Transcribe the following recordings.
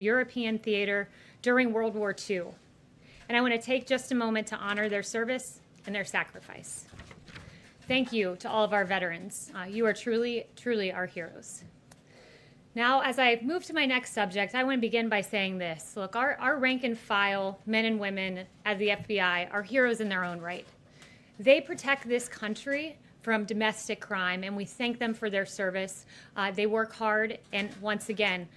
European theater during World War II. And I want to take just a moment to honor their service and their sacrifice. Thank you to all of our veterans. You are truly, truly our heroes. Now, as I move to my next subject, I want to begin by saying this. Look, our rank and file men and women at the FBI are heroes in their own right. They protect this country from domestic crime, and we thank them for their service. They work hard, and once again,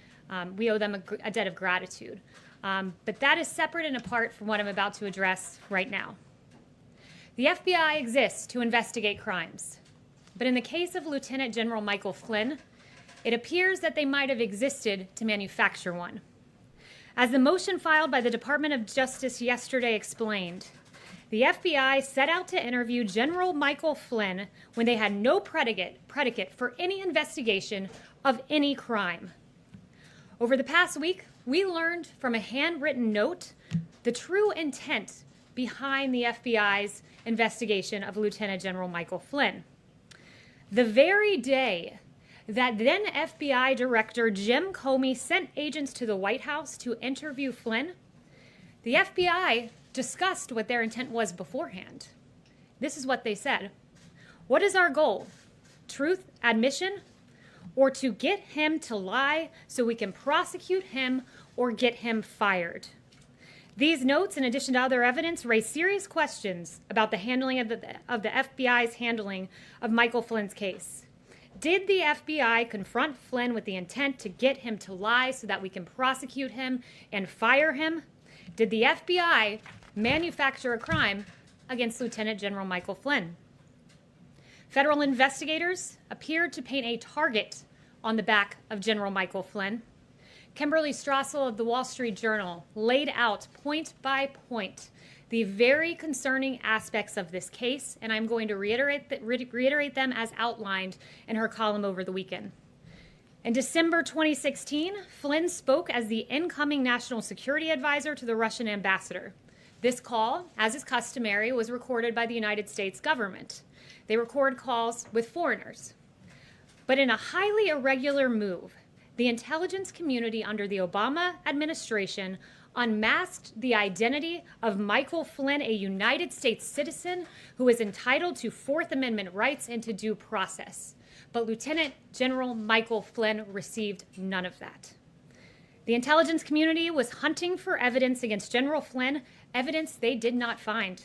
we owe them a debt of gratitude. But that is separate and apart from what I'm about to address right now. The FBI exists to investigate crimes, but in the case of Lieutenant General Michael Flynn, it appears that they might have existed to manufacture one. As the motion filed by the Department of Justice yesterday explained, the FBI set out to interview General Michael Flynn when they had no predicate for any investigation of any crime. Over the past week, we learned from a handwritten note the true intent behind the FBI's investigation of Lieutenant General Michael Flynn. The very day that then FBI Director Jim Comey sent agents to the White House to interview Flynn, the FBI discussed what their intent was beforehand. This is what they said. What is our goal? Truth, admission, or to get him to lie so we can prosecute him or get him fired? These notes, in addition to other evidence, raise serious questions about the handling of the FBI's handling of Michael Flynn's case. Did the FBI confront Flynn with the intent to get him to lie so that we can prosecute him and fire him? Did the FBI manufacture a crime against Lieutenant General Michael Flynn? Federal investigators appeared to paint a target on the back of General Michael Flynn. Kimberly Strassel of the Wall Street Journal laid out point by point the very concerning aspects of this case, and I'm going to reiterate them as outlined in her column over the weekend. In December 2016, Flynn spoke as the incoming national security advisor to the Russian ambassador. This call, as is customary, was recorded by the United States government. They record calls with foreigners. But in a highly irregular move, the intelligence community under the Obama administration unmasked the identity of Michael Flynn, a United States citizen who is entitled to Fourth Amendment rights and to due process. But Lieutenant General Michael Flynn received none of that. The intelligence community was hunting for evidence against General Flynn, evidence they did not find.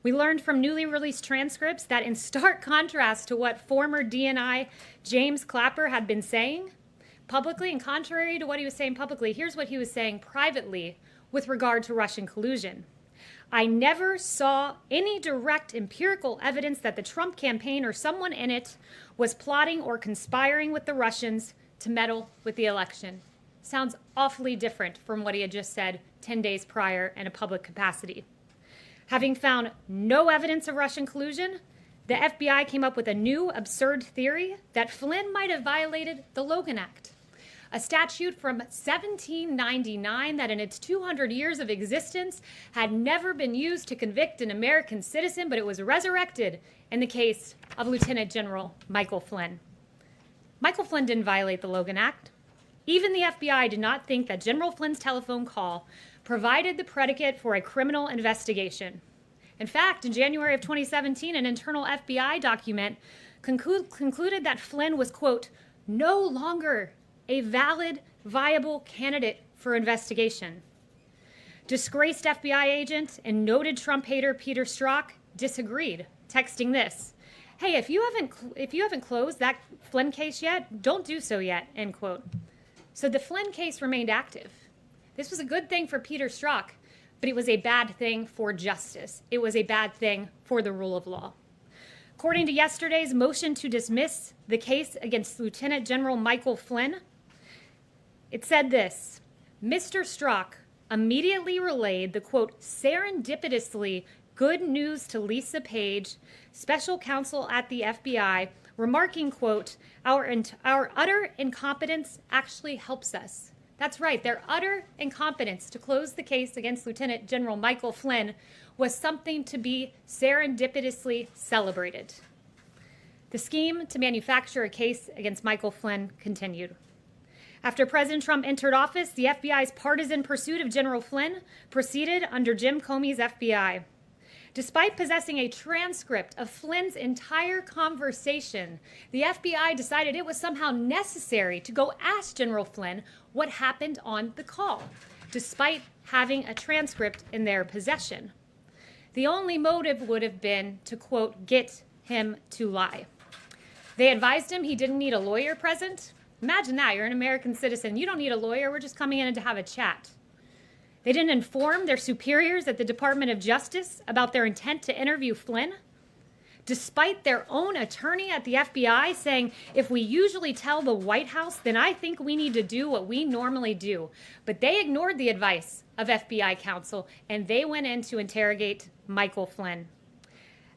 We learned from newly released transcripts that in stark contrast to what former DNI James Clapper had been saying publicly, and contrary to what he was saying publicly, here's what he was saying privately with regard to Russian collusion. I never saw any direct empirical evidence that the Trump campaign or someone in it was plotting or conspiring with the Russians to meddle with the election. Sounds awfully different from what he had just said 10 days prior in a public capacity. Having found no evidence of Russian collusion, the FBI came up with a new absurd theory that Flynn might have violated the Logan Act, a statute from 1799 that in its 200 years of existence had never been used to convict an American citizen, but it was resurrected in the case of Lieutenant General Michael Flynn. Michael Flynn didn't violate the Logan Act. Even the FBI did not think that General Flynn's telephone call provided the predicate for a criminal investigation. In fact, in January of 2017, an internal FBI document concluded that Flynn was, quote, no longer a valid, viable candidate for investigation. Disgraced FBI agent and noted Trump hater Peter Strzok disagreed, texting this: hey, if you haven't closed that Flynn case yet, don't do so yet, end quote. So the Flynn case remained active. This was a good thing for Peter Strzok, but it was a bad thing for justice. It was a bad thing for the rule of law. According to yesterday's motion to dismiss the case against Lieutenant General Michael Flynn, it said this: Mr. Strzok immediately relayed the, quote, serendipitously good news to Lisa Page, special counsel at the FBI, remarking, quote, our utter incompetence actually helps us. That's right, their utter incompetence to close the case against Lieutenant General Michael Flynn was something to be serendipitously celebrated. The scheme to manufacture a case against Michael Flynn continued. After President Trump entered office, the FBI's partisan pursuit of General Flynn proceeded under Jim Comey's FBI. Despite possessing a transcript of Flynn's entire conversation, the FBI decided it was somehow necessary to go ask General Flynn what happened on the call, despite having a transcript in their possession. The only motive would have been to, quote, get him to lie. They advised him he didn't need a lawyer present. Imagine that, you're an American citizen. You don't need a lawyer, we're just coming in to have a chat. They didn't inform their superiors at the Department of Justice about their intent to interview Flynn, despite their own attorney at the FBI saying, if we usually tell the White House, then I think we need to do what we normally do. But they ignored the advice of FBI counsel, and they went in to interrogate Michael Flynn.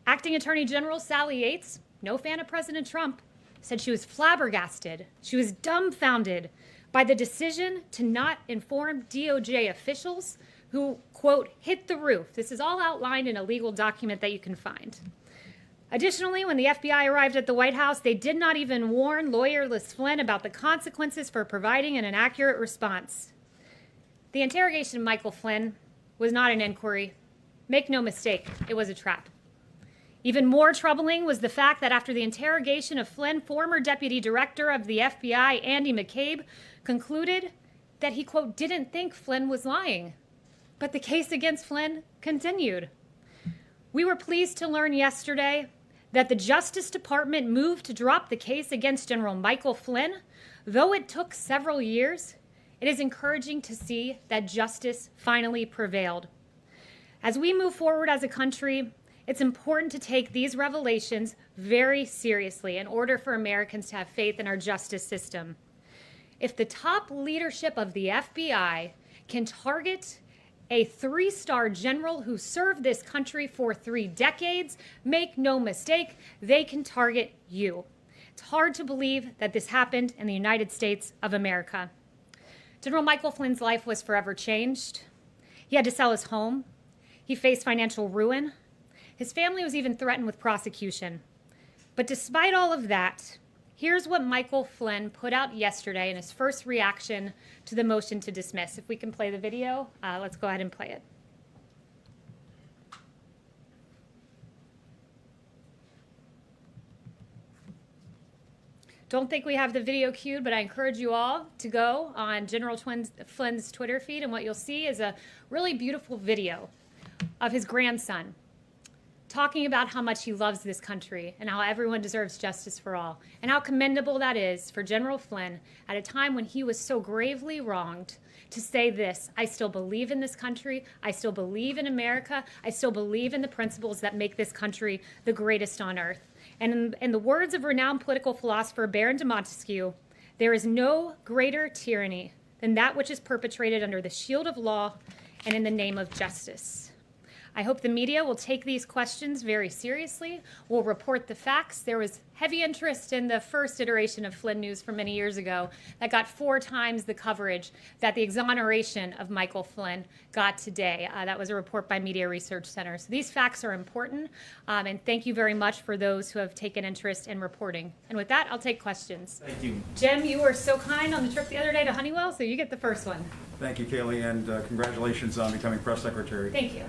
Acting Attorney General Sally Yates, no fan of President Trump, said she was flabbergasted, she was dumbfounded by the decision to not inform DOJ officials who, quote, hit the roof. This is all outlined in a legal document that you can find. Additionally, when the FBI arrived at the White House, they did not even warn lawyerless Flynn about the consequences for providing an inaccurate response. The interrogation of Michael Flynn was not an inquiry. Make no mistake, it was a trap. Even more troubling was the fact that after the interrogation of Flynn, former Deputy Director of the FBI, Andy McCabe, concluded that he, quote, didn't think Flynn was lying. But the case against Flynn continued. We were pleased to learn yesterday that the Justice Department moved to drop the case against General Michael Flynn. Though it took several years, it is encouraging to see that justice finally prevailed. As we move forward as a country, it's important to take these revelations very seriously in order for Americans to have faith in our justice system. If the top leadership of the FBI can target a 3-star general who served this country for 3 decades, make no mistake, they can target you. It's hard to believe that this happened in the United States of America. General Michael Flynn's life was forever changed. He had to sell his home. He faced financial ruin. His family was even threatened with prosecution. But despite all of that, here's what Michael Flynn put out yesterday in his first reaction to the motion to dismiss. If we can play the video, let's go ahead and play it. Don't think we have the video queued, but I encourage you all to go on General Flynn's Twitter feed, and what you'll see is a really beautiful video of his grandson talking about how much he loves this country and how everyone deserves justice for all, and how commendable that is for General Flynn at a time when he was so gravely wronged to say this: I still believe in this country, I still believe in America, I still believe in the principles that make this country the greatest on earth. And in the words of renowned political philosopher Baron de Montesquieu, there is no greater tyranny than that which is perpetrated under the shield of law and in the name of justice. I hope the media will take these questions very seriously, will report the facts. There was heavy interest in the first iteration of Flynn News from many years ago that got 4 times the coverage that the exoneration of Michael Flynn got today. That was a report by Media Research Center. So these facts are important, and thank you very much for those who have taken interest in reporting. And with that, I'll take questions. Thank you. Jim, you were so kind on the trip the other day to Honeywell, so you get the first one. Thank you, Kaylee, and congratulations on becoming press secretary. Thank you.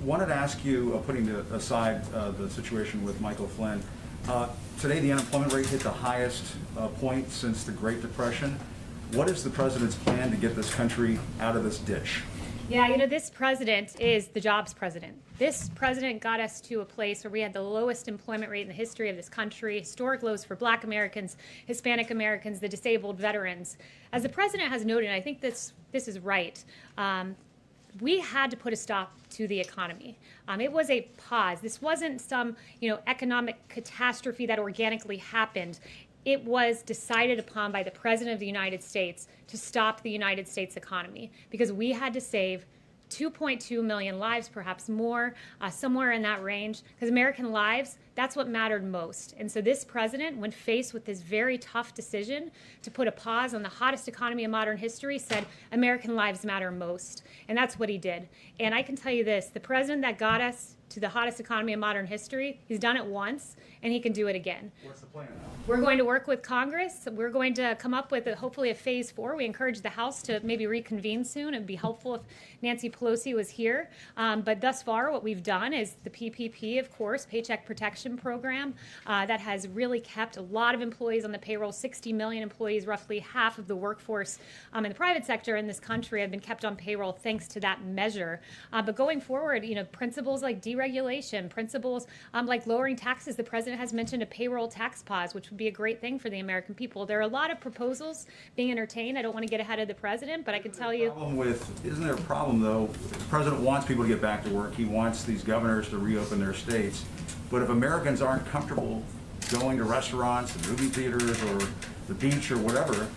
Wanted to ask you, putting aside the situation with Michael Flynn, today the unemployment rate hit the highest point since the Great Depression. What is the president's plan to get this country out of this ditch? Yeah, you know, this president is the jobs president. This president got us to a place where we had the lowest employment rate in the history of this country, historic lows for Black Americans, Hispanic Americans, the disabled, veterans. As the president has noted, and I think this is right, we had to put a stop to the economy. It was a pause. This wasn't some, economic catastrophe that organically happened. It was decided upon by the President of the United States to stop the United States economy because we had to save 2.2 million lives, perhaps more, somewhere in that range, because American lives, that's what mattered most. And so this president, when faced with this very tough decision to put a pause on the hottest economy in modern history, said American lives matter most. And that's what he did. And I can tell you this, the president that got us to the hottest economy in modern history. He's done it once, and he can do it again. What's the plan now? We're going to work with Congress. We're going to come up with hopefully a phase 4. We encourage the House to maybe reconvene soon. It would be helpful if Nancy Pelosi was here. But thus far, what we've done is the PPP, of course, Paycheck Protection Program, that has really kept a lot of employees on the payroll. 60 million employees, roughly half of the workforce in the private sector in this country, have been kept on payroll thanks to that measure. But going forward, principles like deregulation, principles like lowering taxes. The president has mentioned a payroll tax pause, which would be a great thing for the American people. There are a lot of proposals being entertained. I don't want to get ahead of the president, but I can tell you. Isn't there a problem, though? The president wants people to get back to work. He wants these governors to reopen their states. But if Americans aren't comfortable going to restaurants, and movie theaters, or the beach, or whatever,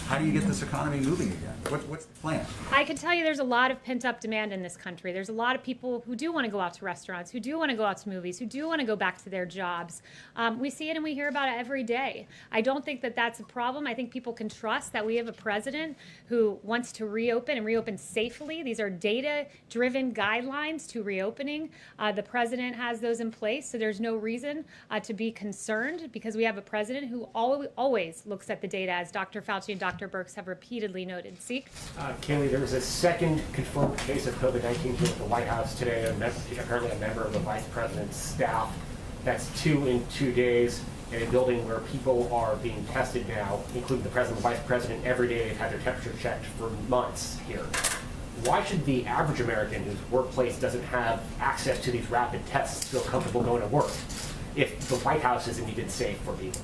how do you get this economy moving again? What's the plan? I can tell you there's a lot of pent-up demand in this country. There's a lot of people who do want to go out to restaurants, who do want to go out to movies, who do want to go back to their jobs. We see it and we hear about it every day. I don't think that that's a problem. I think people can trust that we have a president who wants to reopen and reopen safely. These are data-driven guidelines to reopening. The president has those in place, so there's no reason to be concerned because we have a president who always looks at the data, as Dr. Fauci and Dr. Birx have repeatedly noted. Seek? Kayleigh, there was a second confirmed case of COVID-19 here at the White House today, apparently a member of the vice president's staff. That's 2 in 2 days in a building where people are being tested now, including the president and vice president. Every day they've had their temperature checked for months here. Why should the average American whose workplace doesn't have access to these rapid tests feel comfortable going to work if the White House isn't even safe for people?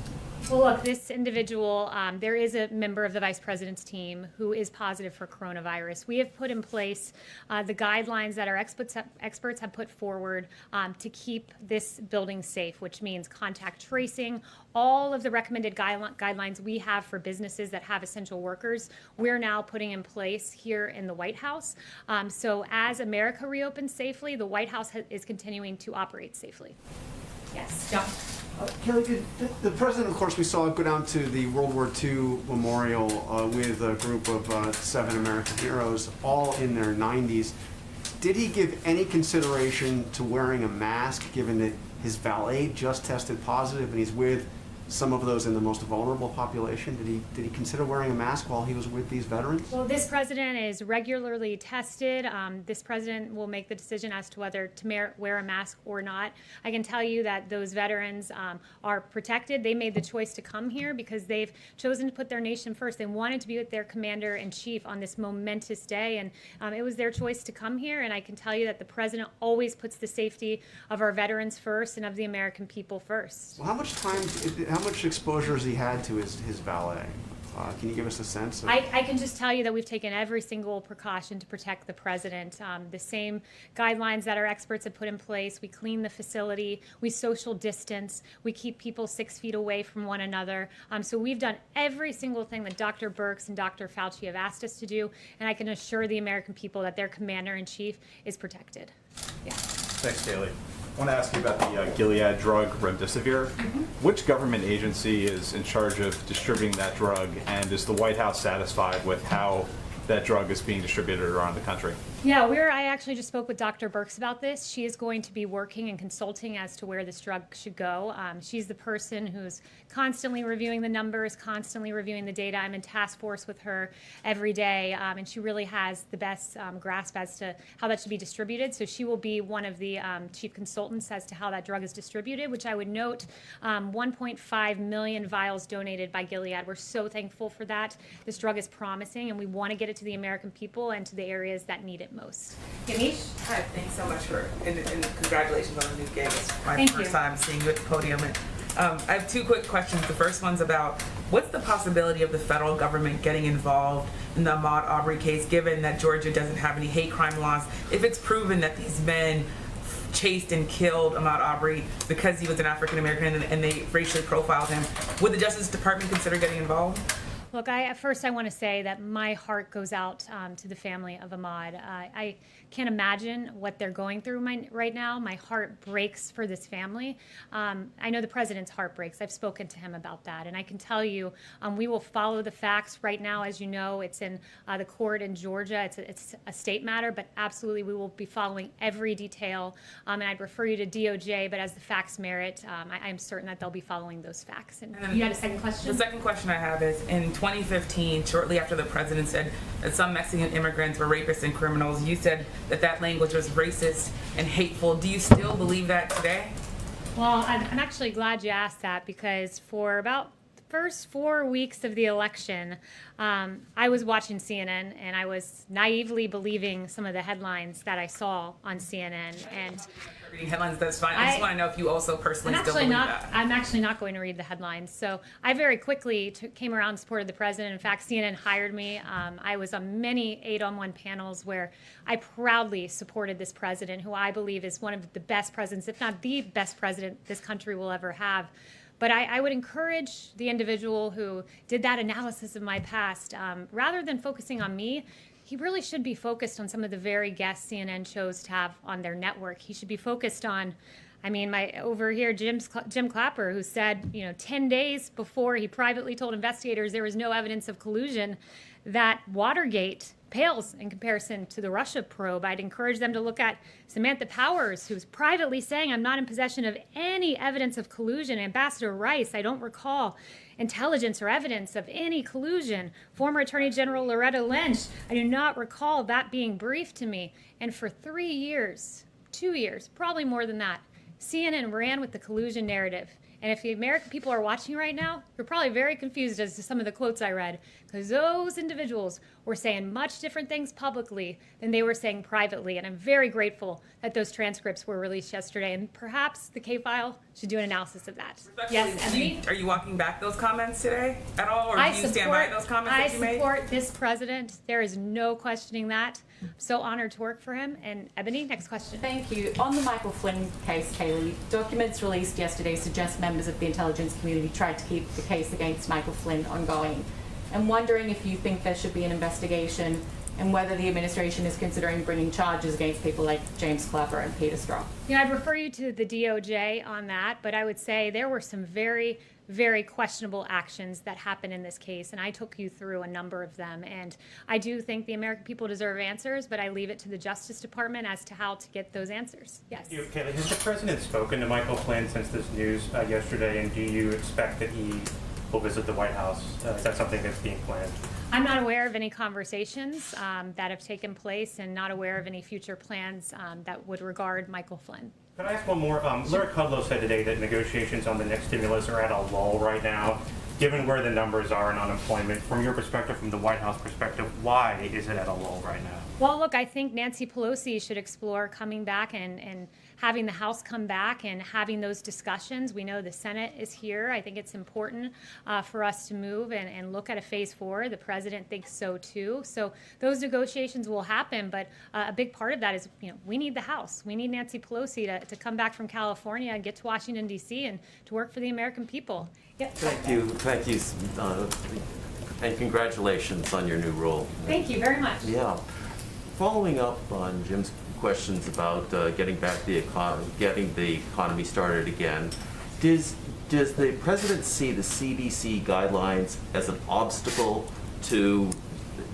Well, look, this individual, there is a member of the vice president's team who is positive for coronavirus. We have put in place the guidelines that our experts have put forward to keep this building safe, which means contact tracing, all of the recommended guidelines we have for businesses that have essential workers, we're now putting in place here in the White House. So as America reopens safely, the White House is continuing to operate safely. Yes, John. Kayleigh, the president, of course, we saw go down to the World War II memorial with a group of 7 American heroes, all in their 90s. Did he give any consideration to wearing a mask, given that his valet just tested positive and he's with some of those in the most vulnerable population? Did he consider wearing a mask while he was with these veterans? Well, this president is regularly tested. This president will make the decision as to whether to wear a mask or not. I can tell you that those veterans are protected. They made the choice to come here because they've chosen to put their nation first. They wanted to be with their commander-in-chief on this momentous day, and it was their choice to come here. And I can tell you that the president always puts the safety of our veterans first and of the American people first. Well, how much exposure has he had to his valet? Can you give us a sense of... I can just tell you that we've taken every single precaution to protect the president. The same guidelines that our experts have put in place. We clean the facility. We social distance. We keep people 6 feet away from one another. So we've done every single thing that Dr. Birx and Dr. Fauci have asked us to do, and I can assure the American people that their commander-in-chief is protected. Yeah. Thanks, Kayleigh. I want to ask you about the Gilead drug, remdesivir. Which government agency is in charge of distributing that drug, and is the White House satisfied with how that drug is being distributed around the country? Yeah, I actually just spoke with Dr. Birx about this. She is going to be working and consulting as to where this drug should go. She's the person who's constantly reviewing the numbers, constantly reviewing the data. I'm in task force with her every day, and she really has the best grasp as to how that should be distributed. So she will be one of the chief consultants as to how that drug is distributed, which I would note 1.5 million vials donated by Gilead. We're so thankful for that. This drug is promising, and we want to get it to the American people and to the areas that need it most. Ganesh? Hi, thanks so much and congratulations on the new gig. It's my Thank first you. time seeing you at the podium. And, I have 2 quick questions. The first one's about what's the possibility of the federal government getting involved in the Ahmaud Arbery case, given that Georgia doesn't have any hate crime laws? If it's proven that these men chased and killed Ahmaud Arbery because he was an African American and they racially profiled him, would the Justice Department consider getting involved? Look, first I want to say that my heart goes out to the family of Ahmaud. I can't imagine what they're going through right now. My heart breaks for this family. I know the president's heart breaks. I've spoken to him about that. And I can tell you, we will follow the facts right now. As you know, it's in the court in Georgia. It's a state matter, but absolutely we will be following every detail. And I'd refer you to DOJ, but as the facts merit, I'm certain that they'll be following those facts. And you had a second question? The second question I have is, in 2015, shortly after the president said that some Mexican immigrants were rapists and criminals, you said that that language was racist and hateful. Do you still believe that today? Well, I'm actually glad you asked that, because for about the first 4 weeks of the election, I was watching CNN and I was naively believing some of the headlines that I saw on CNN. And Reading headlines, that's fine. I just want to know if you also personally still believe that. I'm actually not going to read the headlines. So I very quickly came around and supported the president. In fact, CNN hired me. I was on many 8-on-1 panels where I proudly supported this president, who I believe is one of the best presidents, if not the best president this country will ever have. But I would encourage the individual who did that analysis of my past, rather than focusing on me, he really should be focused on some of the very guests CNN chose to have on their network. He should be focused on, over here, Jim Clapper, who said, 10 days before he privately told investigators there was no evidence of collusion, that Watergate pales in comparison to the Russia probe. I'd encourage them to look at Samantha Powers, who's privately saying, I'm not in possession of any evidence of collusion. Ambassador Rice, I don't recall intelligence or evidence of any collusion. Former Attorney General Loretta Lynch, I do not recall that being briefed to me. And for 3 years, 2 years, probably more than that, CNN ran with the collusion narrative. And if the American people are watching right now, you're probably very confused as to some of the quotes I read, because those individuals were saying much different things publicly than they were saying privately. And I'm very grateful that those transcripts were released yesterday. And perhaps the K-File should do an analysis of that. Yes, Emily? Are you walking back those comments today at all, or do you stand by those comments that you made? I support this president. There is no questioning that. I'm so honored to work for him. And Ebony, next question. Thank you. On the Michael Flynn case, Kaylee, documents released yesterday suggest members of the intelligence community tried to keep the case against Michael Flynn ongoing. I'm wondering if you think there should be an investigation and whether the administration is considering bringing charges against people like James Clapper and Peter Strzok. I'd refer you to the DOJ on that, but I would say there were some very, very questionable actions that happened in this case, and I took you through a number of them. And I do think the American people deserve answers, but I leave it to the Justice Department as to how to get those answers. Yes. Kaylee, has the president spoken to Michael Flynn since this news yesterday, and do you expect that he will visit the White House? Is that something that's being planned? I'm not aware of any conversations that have taken place, and not aware of any future plans that would regard Michael Flynn. Can I ask one more? Larry Kudlow said today that negotiations on the next stimulus are at a lull right now. Given where the numbers are in unemployment, from your perspective, from the White House perspective, why is it at a lull right now? Well, look, I think Nancy Pelosi should explore coming back and having the House come back and having those discussions. We know the Senate is here. I think it's important for us to move and look at a phase 4. The president thinks so too. So those negotiations will happen, but a big part of that is, we need the House. We need Nancy Pelosi to come back from California and get to Washington, D.C. and to work for the American people. Yep. Thank you, and congratulations on your new role. Thank you very much. Yeah. Following up on Jim's questions about getting the economy started again, does the president see the CDC guidelines as an obstacle to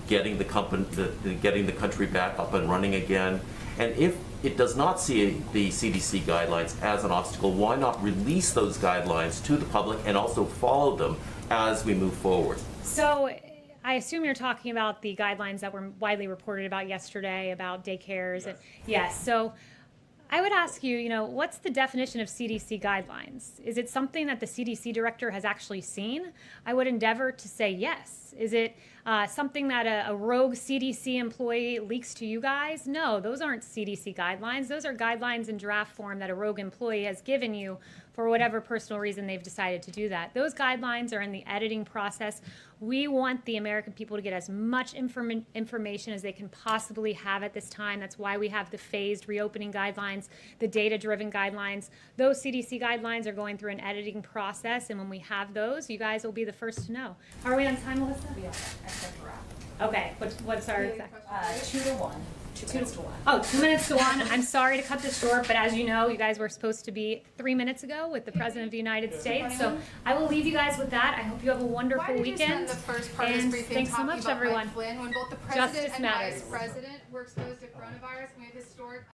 getting the country back up and running again? And if it does not see the CDC guidelines as an obstacle, why not release those guidelines to the public and also follow them as we move forward? So I assume you're talking about the guidelines that were widely reported about yesterday about daycares. Yes. So I would ask you, what's the definition of CDC guidelines? Is it something that the CDC director has actually seen? I would endeavor to say yes. Is it something that a rogue CDC employee leaks to you guys? No, those aren't CDC guidelines. Those are guidelines in draft form that a rogue employee has given you for whatever personal reason they've decided to do that. Those guidelines are in the editing process. We want the American people to get as much information as they can possibly have at this time. That's why we have the phased reopening guidelines, the data-driven guidelines. Those CDC guidelines are going through an editing process, and when we have those, you guys will be the first to know. Are we on time, Melissa? Okay, what's our exact? 2 to 1. 2 minutes to 1. Oh, 2 minutes to 1. I'm sorry to cut this short, but as you know, you guys were supposed to be 3 minutes ago with the President of the United States. So I will leave you guys with that. I hope you have a wonderful Why did you weekend. spend the first part of this And briefing thanks so talking much, about everyone. Mike Flynn when both the Justice president and matters. vice president were exposed to coronavirus and we had historic